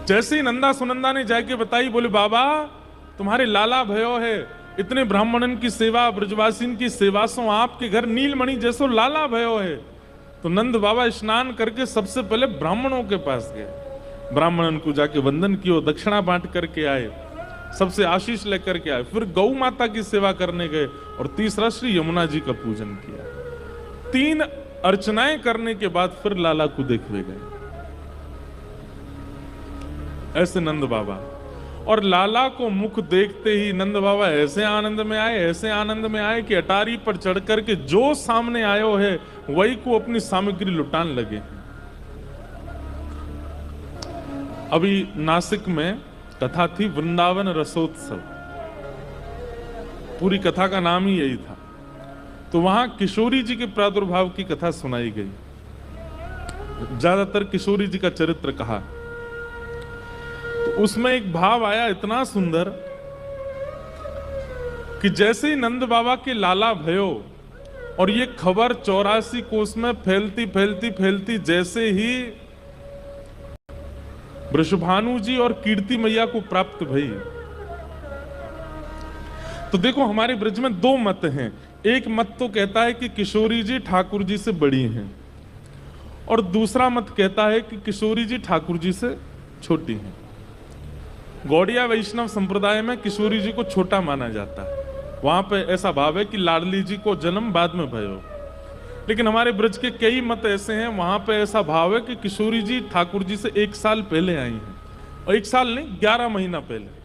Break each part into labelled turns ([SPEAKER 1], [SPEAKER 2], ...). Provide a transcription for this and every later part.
[SPEAKER 1] जैसे ही नंदा सुनंदा ने जाके बताई, बोले बाबा तुम्हारे लाला भयो है, इतने ब्राह्मणन की सेवा, ब्रजवासीन की सेवा सो आपके घर नीलमणि जैसो लाला भयो है। तो नंद बाबा स्नान करके सबसे पहले ब्राह्मणों के पास गए, ब्राह्मणन को जाके वंदन किया, दक्षिणा बांट करके आए, सबसे आशीष लेकर के आए, फिर गौ माता की सेवा करने गए और तीसरा श्री यमुना जी का पूजन किया। 3 अर्चनाएं करने के बाद फिर लाला को देखने गए। ऐसे नंद बाबा, और लाला को मुख देखते ही नंद बाबा ऐसे आनंद में आए, ऐसे आनंद में आए कि अटारी पर चढ़ करके जो सामने आयो है वही को अपनी सामग्री लुटान लगे। अभी नासिक में कथा थी वृंदावन रसोत्सव, पूरी कथा का नाम ही यही था। तो वहां किशोरी जी के प्रादुर्भाव की कथा सुनाई गई, ज्यादातर किशोरी जी का चरित्र कहा। तो उसमें एक भाव आया इतना सुंदर कि जैसे ही नंद बाबा के लाला भयो और ये खबर 84 कोस में फैलती फैलती फैलती जैसे ही वृषभानु जी और कीर्ति मैया को प्राप्त भई, तो देखो हमारे ब्रज में 2 मत हैं। एक मत तो कहता है कि किशोरी जी ठाकुर जी से बड़ी हैं, और दूसरा मत कहता है कि किशोरी जी ठाकुर जी से छोटी हैं। गौड़िया वैष्णव संप्रदाय में किशोरी जी को छोटा माना जाता है, वहां पे ऐसा भाव है कि लाडली जी को जन्म बाद में भयो। लेकिन हमारे ब्रज के कई मत ऐसे हैं, वहां पे ऐसा भाव है कि किशोरी जी ठाकुर जी से 1 साल पहले आई हैं, और 1 साल नहीं 11 महीना पहले।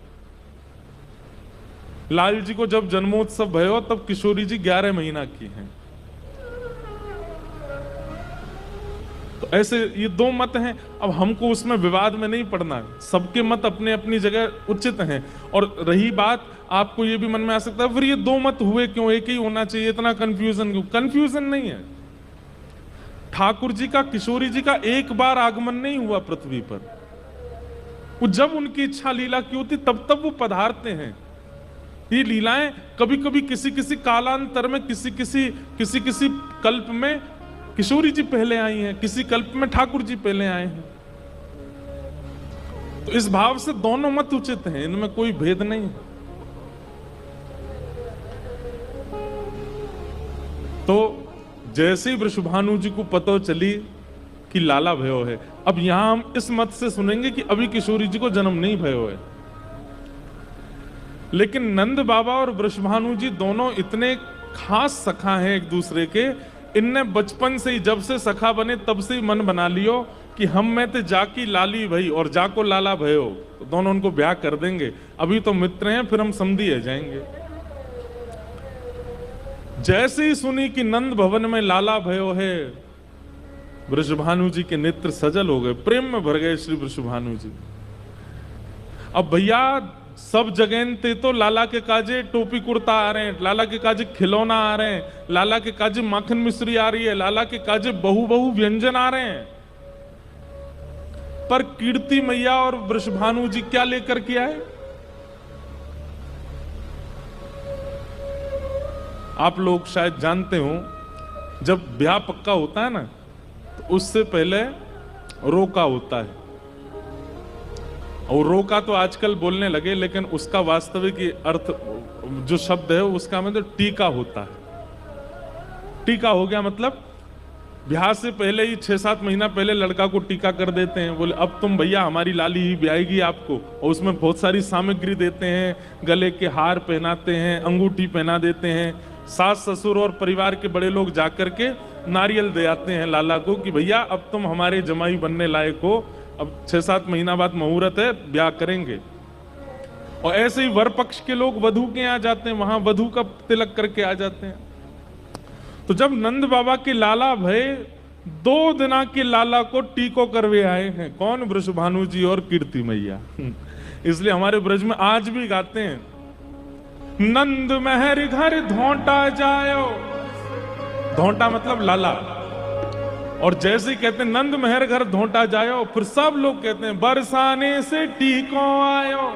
[SPEAKER 1] लाल जी को जब जन्मोत्सव भयो तब किशोरी जी 11 महीना की हैं। तो ऐसे ये 2 मत हैं। अब हमको उसमें विवाद में नहीं पड़ना है, सबके मत अपने अपनी जगह उचित हैं। और रही बात, आपको ये भी मन में आ सकता है फिर ये 2 मत हुए क्यों, एक ही होना चाहिए, इतना कंफ्यूजन क्यों? कंफ्यूजन नहीं है। ठाकुर जी का किशोरी जी का एक बार आगमन नहीं हुआ पृथ्वी पर, वो जब उनकी इच्छा लीला की होती तब तब वो पधारते हैं। ये लीलाएं कभी कभी किसी किसी कालांतर में, किसी किसी कल्प में किशोरी जी पहले आई हैं, किसी कल्प में ठाकुर जी पहले आए हैं। तो इस भाव से दोनों मत उचित हैं, इनमें कोई भेद नहीं है। तो जैसे ही वृषभानु जी को पता चली कि लाला भयो है, अब यहां हम इस मत से सुनेंगे कि अभी किशोरी जी को जन्म नहीं भयो है। लेकिन नंद बाबा और वृषभानु जी दोनों इतने खास सखा हैं एक दूसरे के, इनने बचपन से ही, जब से सखा बने तब से ही मन बना लियो कि हम में ते जाकी लाली भई और जाको लाला भयो, तो दोनों उनको ब्याह कर देंगे। अभी तो मित्र हैं, फिर हम समधी है जाएंगे। जैसे ही सुनी कि नंद भवन में लाला भयो है, वृषभानु जी के नेत्र सजल हो गए, प्रेम में भर गए श्री वृषभानु जी। अब भैया सब जगह ते तो लाला के काजे टोपी कुर्ता आ रहे हैं, लाला के काजे खिलौना आ रहे हैं, लाला के काजे माखन मिश्री आ रही है, लाला के काजे बहु बहु व्यंजन आ रहे हैं। पर कीर्ति मैया और वृषभानु जी क्या लेकर के आए? आप लोग शायद जानते हो, जब ब्याह पक्का होता है ना, तो उससे पहले रोका होता है। और रोका तो आजकल बोलने लगे, लेकिन उसका वास्तविक अर्थ जो शब्द है उसका मतलब टीका होता है। टीका हो गया मतलब ब्याह से पहले ही 6-7 महीना पहले लड़का को टीका कर देते हैं। बोले अब तुम भैया हमारी लाली ही ब्याहेगी आपको, और उसमें बहुत सारी सामग्री देते हैं, गले के हार पहनाते हैं, अंगूठी पहना देते हैं। सास ससुर और परिवार के बड़े लोग जाकर के नारियल दे आते हैं लाला को कि भैया अब तुम हमारे जमाई बनने लायक हो, अब 6-7 महीना बाद मुहूर्त है, ब्याह करेंगे। और ऐसे ही वर पक्ष के लोग वधू के यहाँ जाते हैं, वहां वधू का तिलक करके आ जाते हैं। तो जब नंद बाबा के लाला भय 2 दिना के लाला को टीको करवे आए हैं, कौन? वृषभानु जी और कीर्ति मैया। इसलिए हमारे ब्रज में आज भी गाते हैं, नंद महर घर धोंटा जायो। धोंटा मतलब लाला। और जैसे ही कहते हैं नंद महर घर धोंटा जायो, फिर सब लोग कहते हैं बरसाने से टीको आयो।